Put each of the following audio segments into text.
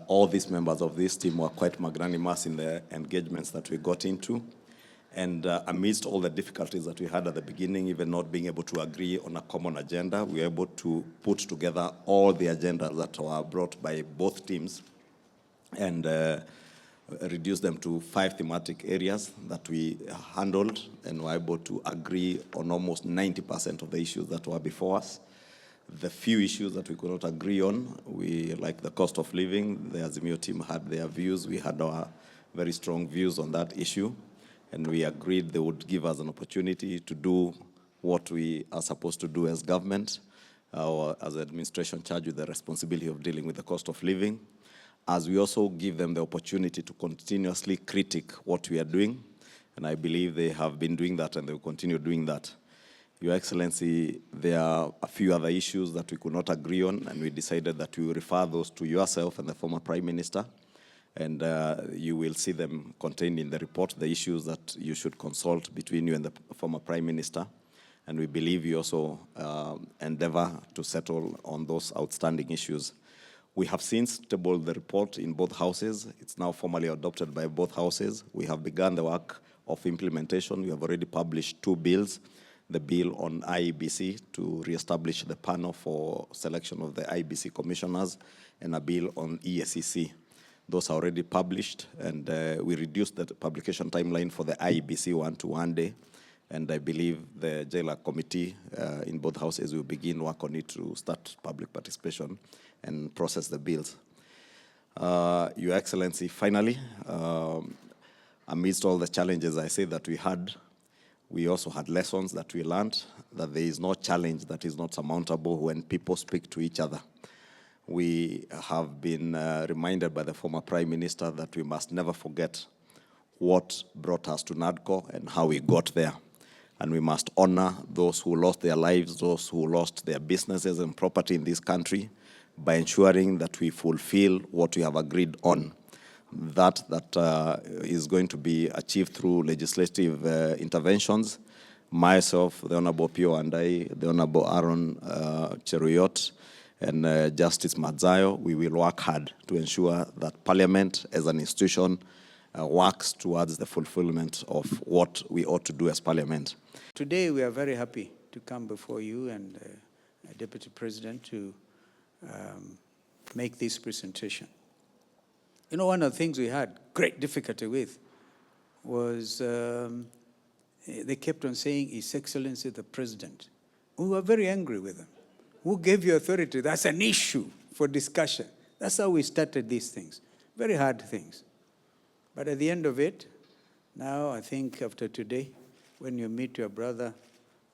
All these members of this team were quite magnanimous in the engagements that we got into. And amidst all the difficulties that we had at the beginning, even not being able to agree on a common agenda, we were able to put together all the agendas that were brought by both teams and reduce them to 5 thematic areas that we handled, and were able to agree on almost 90% of the issues that were before us. The few issues that we could not agree on, like the cost of living, the Azimio team had their views. We had our very strong views on that issue, and we agreed they would give us an opportunity to do what we are supposed to do as government, or as an administration charged with the responsibility of dealing with the cost of living, as we also give them the opportunity to continuously critique what we are doing. And I believe they have been doing that, and they will continue doing that. Your Excellency, there are a few other issues that we could not agree on, and we decided that we will refer those to yourself and the former Prime Minister, and you will see them contained in the report, the issues that you should consult between you and the former Prime Minister. And we believe you also endeavor to settle on those outstanding issues. We have since tabled the report in both houses. It's now formally adopted by both houses. We have begun the work of implementation. We have already published 2 bills. The bill on IEBC to reestablish the panel for selection of the IEBC commissioners, and a bill on EACC. Those are already published, and we reduced the publication timeline for the IEBC one to 1 day. And I believe the Jailer Committee in both houses will begin work on it to start public participation and process the bills. Your Excellency, finally, amidst all the challenges I say that we had, we also had lessons that we learned, that there is no challenge that is not surmountable when people speak to each other. We have been reminded by the former Prime Minister that we must never forget what brought us to NADCO and how we got there. And we must honor those who lost their lives, those who lost their businesses and property in this country, by ensuring that we fulfill what we have agreed on. That is going to be achieved through legislative interventions. Myself, the Honorable Pio and I, the Honorable Aaron Cheruyot, and Justice Madzayo, we will work hard to ensure that Parliament as an institution works towards the fulfillment of what we ought to do as Parliament. Today we are very happy to come before you and Deputy President to make this presentation. You know, one of the things we had great difficulty with was they kept on saying, His Excellency the President. We were very angry with them. Who gave you authority? That's an issue for discussion. That's how we started these things. Very hard things. But at the end of it, now I think after today, when you meet your brother,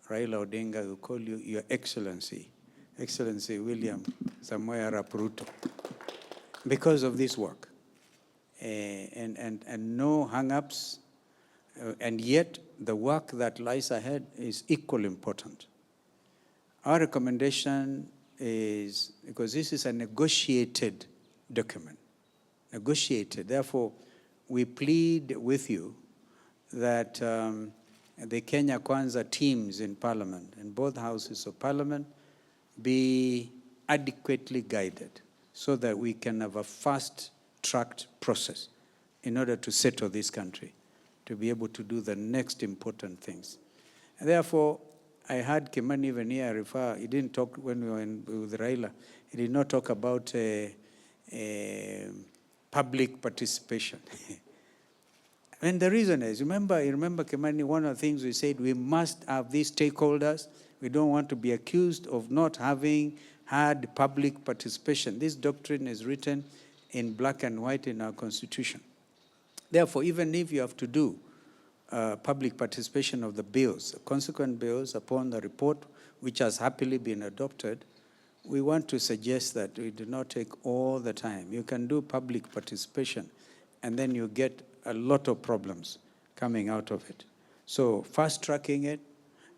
Raila Odinga, will call you Your Excellency, Excellency William Samoei Arap Ruto, because of this work. And no hang-ups, and yet the work that lies ahead is equally important. Our recommendation is, because this is a negotiated document, therefore we plead with you that the Kenya Kwanza teams in Parliament, in both houses of Parliament, be adequately guided so that we can have a fast-tracked process in order to settle this country, to be able to do the next important things. And therefore, I heard Kimani even here refer, he didn't talk when we were with Raila, he did not talk about public participation. And the reason is, you remember Kimani, one of the things we said, we must have these stakeholders. We don't want to be accused of not having had public participation. This doctrine is written in black and white in our Constitution. Therefore, even if you have to do public participation of the bills, consequent bills upon the report, which has happily been adopted, we want to suggest that we do not take all the time. You can do public participation, and then you get a lot of problems coming out of it. So fast-tracking it,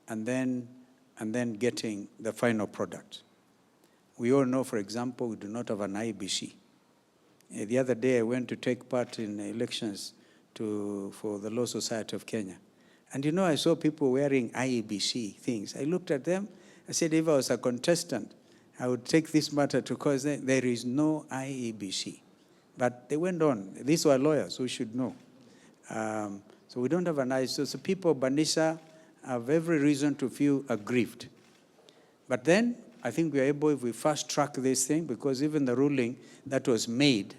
and then getting the final product. We all know, for example, we do not have an IBC. The other day I went to take part in elections for the Law Society of Kenya. And you know, I saw people wearing IEBC things. I looked at them, I said, if I was a contestant, I would take this matter to court. There is no IEBC. But they went on. These were lawyers who should know. So we don't have an IEBC. So people of Banisha have every reason to feel aggrieved. But then I think we are able, if we fast track this thing, because even the ruling that was made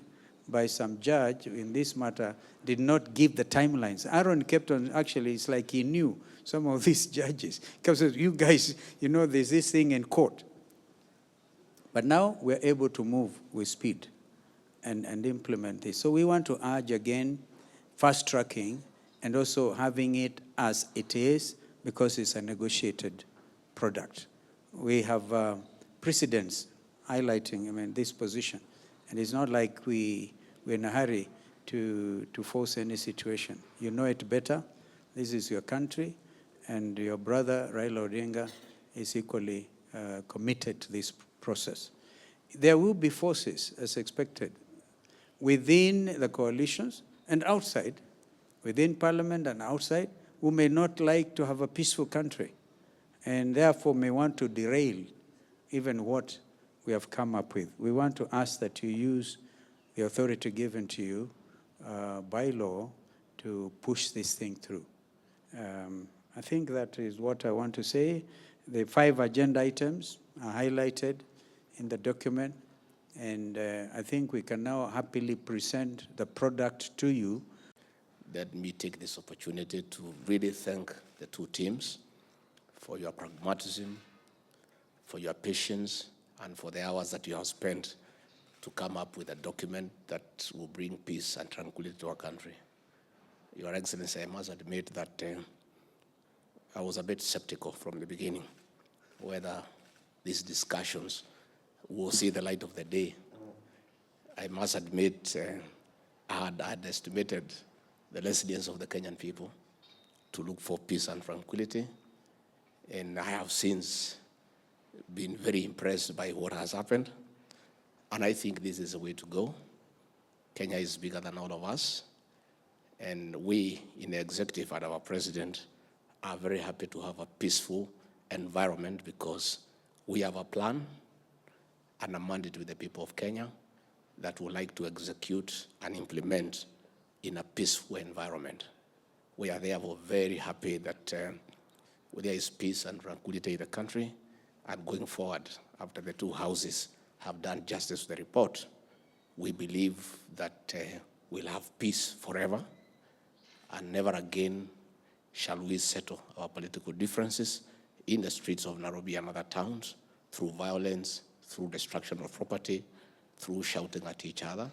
by some judge in this matter did not give the timelines. Aaron kept on, actually, it's like he knew some of these judges. Because you guys, you know, there's this thing in court. But now we're able to move with speed and implement this. So we want to urge again, fast tracking and also having it as it is, because it's a negotiated product. We have precedents highlighting, this position. And it's not like we're in a hurry to force any situation. You know it better. This is your country, and your brother, Raila Odinga, is equally committed to this process. There will be forces, as expected, within the coalitions and outside, within parliament and outside, who may not like to have a peaceful country, and therefore may want to derail even what we have come up with. We want to ask that you use the authority given to you by law to push this thing through. I think that is what I want to say. The 5 agenda items are highlighted in the document, and I think we can now happily present the product to you. Let me take this opportunity to really thank the 2 teams for your pragmatism, for your patience, and for the hours that you have spent to come up with a document that will bring peace and tranquility to our country. Your Excellency, I must admit that I was a bit skeptical from the beginning whether these discussions will see the light of the day. I must admit I had estimated the resilience of the Kenyan people to look for peace and tranquility, and I have since been very impressed by what has happened, and I think this is the way to go. Kenya is bigger than all of us, and we in the executive and our president are very happy to have a peaceful environment, because we have a plan and a mandate with the people of Kenya that would like to execute and implement in a peaceful environment. We are therefore very happy that there is peace and tranquility in the country, and going forward, after the 2 houses have done justice to the report, we believe that we'll have peace forever, and never again shall we settle our political differences in the streets of Nairobi and other towns through violence, through destruction of property, through shouting at each other,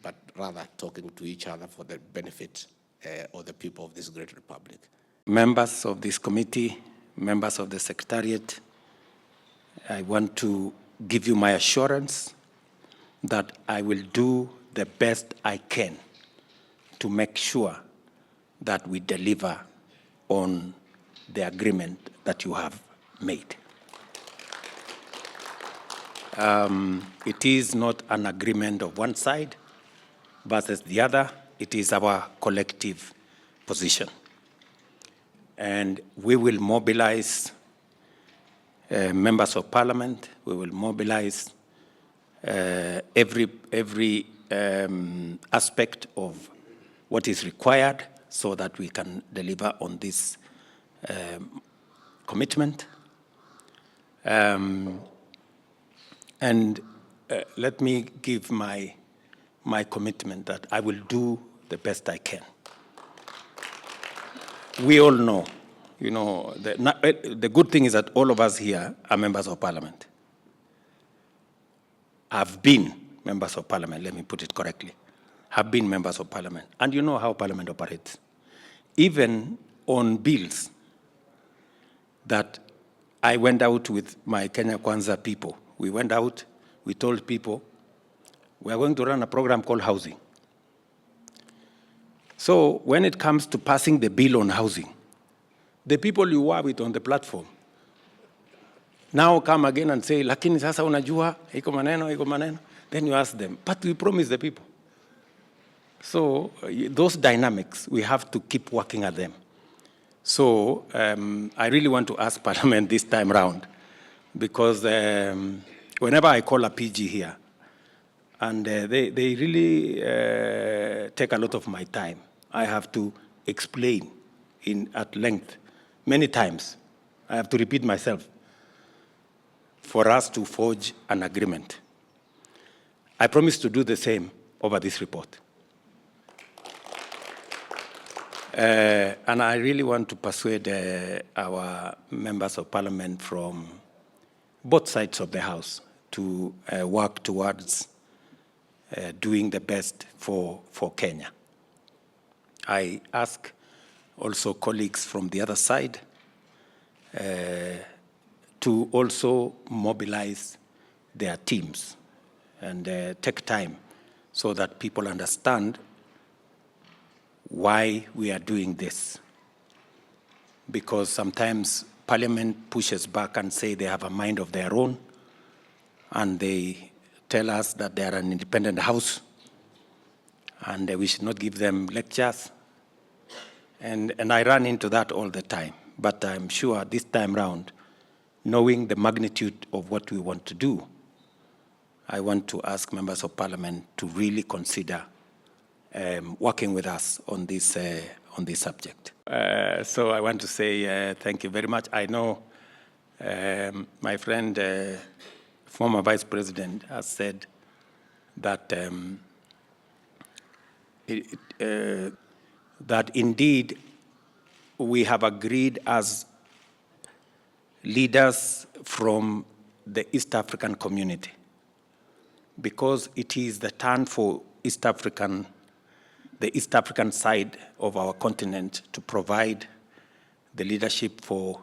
but rather talking to each other for the benefit of the people of this great republic. Members of this committee, members of the Secretariat, I want to give you my assurance that I will do the best I can to make sure that we deliver on the agreement that you have made. It is not an agreement of one side versus the other. It is our collective position. And we will mobilize members of parliament. We will mobilize every aspect of what is required so that we can deliver on this commitment. Let me give my commitment that I will do the best I can. We all know, the good thing is that all of us here are members of parliament. Have been members of parliament, let me put it correctly, have been members of parliament. And you know how parliament operates. Even on bills that I went out with my Kenya Kwanza people, we went out, we told people, we are going to run a program called housing. So when it comes to passing the bill on housing, the people you were with on the platform now come again and say, lakini sasa unajua, iko maneno. Then you ask them, but we promised the people. So those dynamics, we have to keep working at them. So I really want to ask Parliament this time round, because whenever I call a PG here, and they really take a lot of my time, I have to explain at length many times. I have to repeat myself for us to forge an agreement. I promise to do the same over this report. And I really want to persuade our members of parliament from both sides of the House to work towards doing the best for Kenya. I ask also colleagues from the other side to also mobilize their teams and take time so that people understand why we are doing this. Because sometimes Parliament pushes back and say they have a mind of their own, and they tell us that they are an independent house, and we should not give them lectures. And I run into that all the time. But I'm sure this time round, knowing the magnitude of what we want to do, I want to ask members of Parliament to really consider working with us on this subject. So I want to say thank you very much. I know my friend, former Vice President, has said that that indeed we have agreed as leaders from the East African community, because it is the turn for the East African side of our continent to provide the leadership for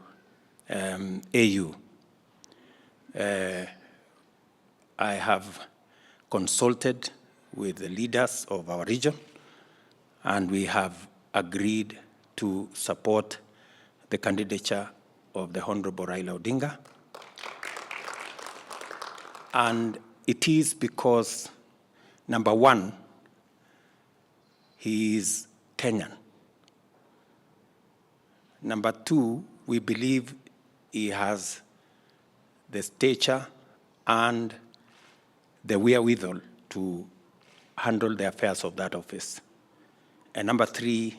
AU. I have consulted with the leaders of our region, and we have agreed to support the candidature of the Honorable Raila Odinga. And it is because, number one, he is Kenyan. Number two, we believe he has the stature and the wherewithal to handle the affairs of that office. And number three,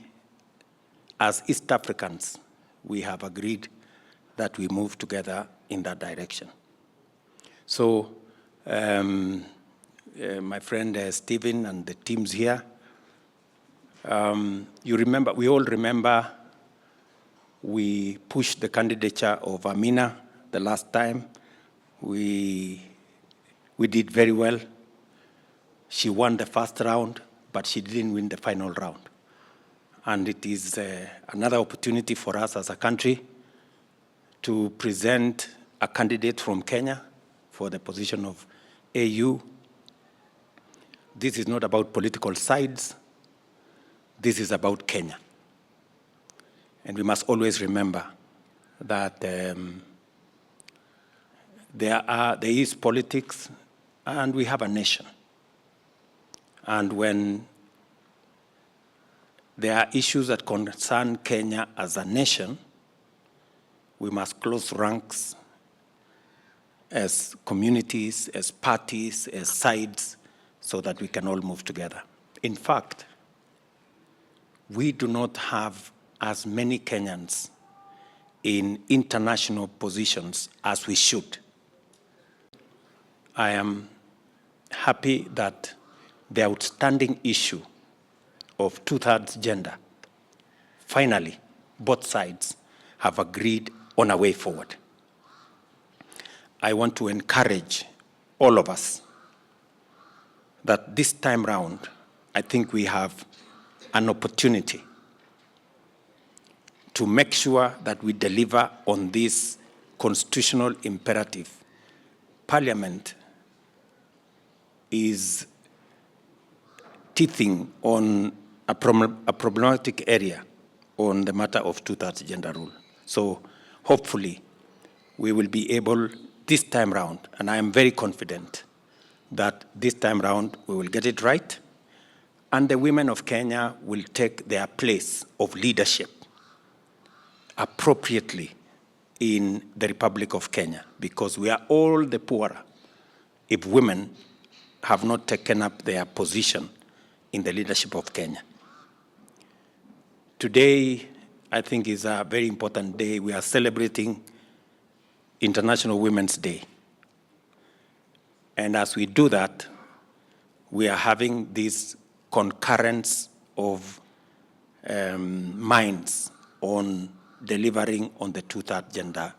as East Africans, we have agreed that we move together in that direction. So, my friend Stephen and the teams here, we all remember we pushed the candidature of Amina the last time. We did very well. She won the first round, but she didn't win the final round. And it is another opportunity for us as a country to present a candidate from Kenya for the position of AU. This is not about political sides. This is about Kenya. And we must always remember that there is politics and we have a nation. And when there are issues that concern Kenya as a nation, we must close ranks as communities, as parties, as sides, so that we can all move together. In fact, we do not have as many Kenyans in international positions as we should. I am happy that the outstanding issue of two-thirds gender, finally, both sides have agreed on a way forward. I want to encourage all of us that this time round, I think we have an opportunity to make sure that we deliver on this constitutional imperative. Parliament is teething on a problematic area on the matter of two-thirds gender rule. So hopefully we will be able this time round, and I am very confident that this time round we will get it right, and the women of Kenya will take their place of leadership appropriately in the Republic of Kenya, because we are all the poorer if women have not taken up their position in the leadership of Kenya. Today, I think, is a very important day. We are celebrating International Women's Day. And as we do that, we are having this concurrence of minds on delivering on the two-third gender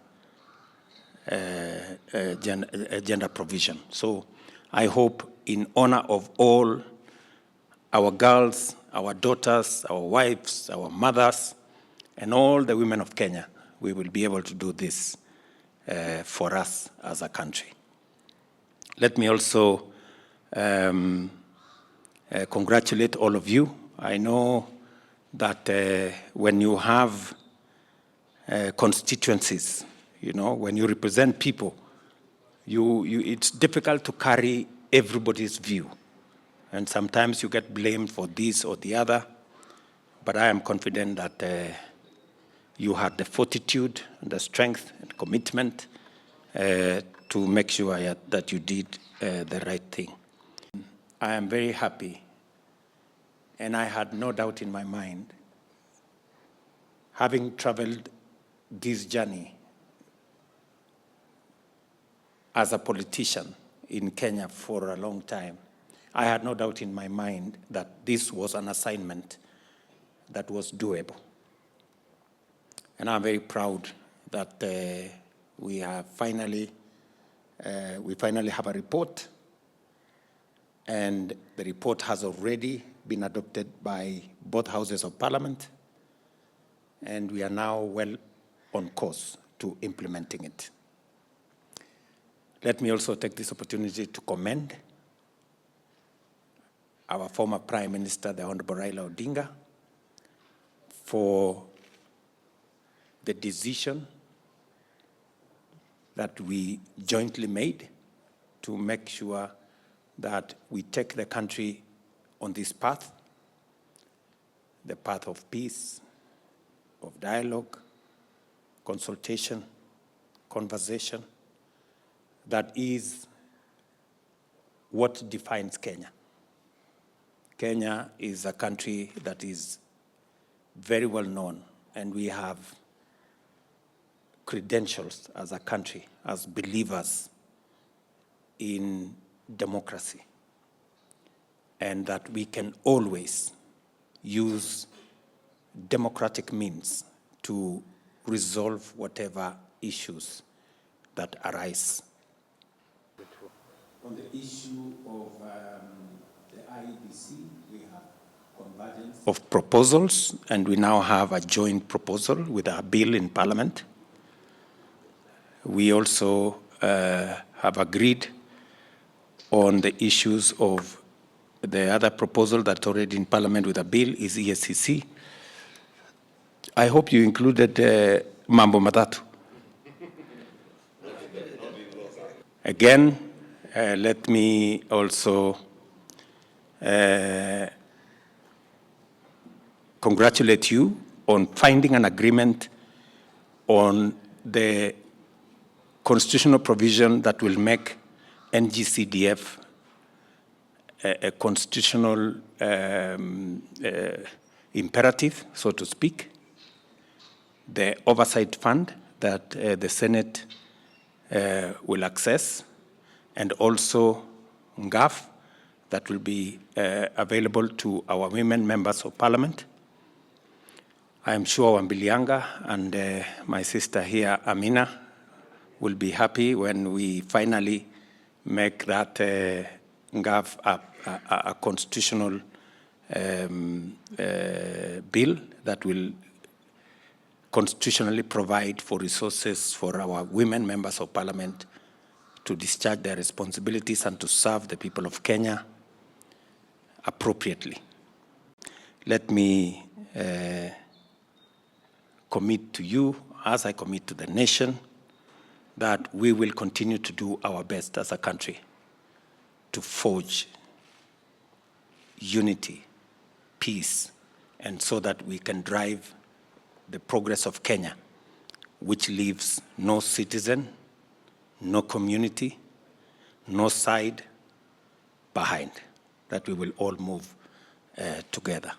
provision. So I hope, in honor of all our girls, our daughters, our wives, our mothers, and all the women of Kenya, we will be able to do this for us as a country. Let me also congratulate all of you. I know that when you have constituencies, you know, when you represent people, it's difficult to carry everybody's view. And sometimes you get blamed for this or the other. But I am confident that you had the fortitude, the strength, and commitment to make sure that you did the right thing. I am very happy, and I had no doubt in my mind, having traveled this journey as a politician in Kenya for a long time, I had no doubt in my mind that this was an assignment that was doable. And I'm very proud that we finally have a report, and the report has already been adopted by both houses of parliament, and we are now well on course to implementing it. Let me also take this opportunity to commend our former Prime Minister, the Honorable Raila Odinga, for the decision that we jointly made to make sure that we take the country on this path, the path of peace, of dialogue, consultation, conversation, that is what defines Kenya. Kenya is a country that is very well known, and we have credentials as a country, as believers in democracy, and that we can always use democratic means to resolve whatever issues that arise. On the issue of the IEBC, we have convergence of proposals, and we now have a joint proposal with a bill in Parliament. We also have agreed on the issues of the other proposal that's already in Parliament with a bill is ESCC. I hope you included Mambo Matatu. Again, let me also congratulate you on finding an agreement on the constitutional provision that will make NGCDF a constitutional imperative, so to speak. The oversight fund that the Senate will access, and also NGAF that will be available to our women members of parliament. I am sure Wambilianga and my sister here, Amina, will be happy when we finally make that NGAF a constitutional bill that will constitutionally provide for resources for our women members of parliament to discharge their responsibilities and to serve the people of Kenya appropriately. Let me commit to you, as I commit to the nation, that we will continue to do our best as a country to forge unity, peace, and so that we can drive the progress of Kenya, which leaves no citizen, no community, no side behind, that we will all move together.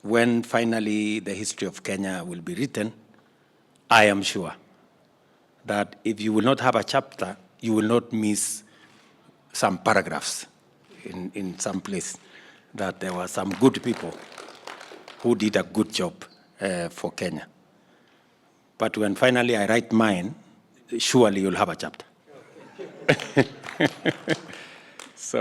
When finally the history of Kenya will be written, I am sure that if you will not have a chapter, you will not miss some paragraphs in some place, that there were some good people who did a good job for Kenya. But when finally I write mine, surely you'll have a chapter. So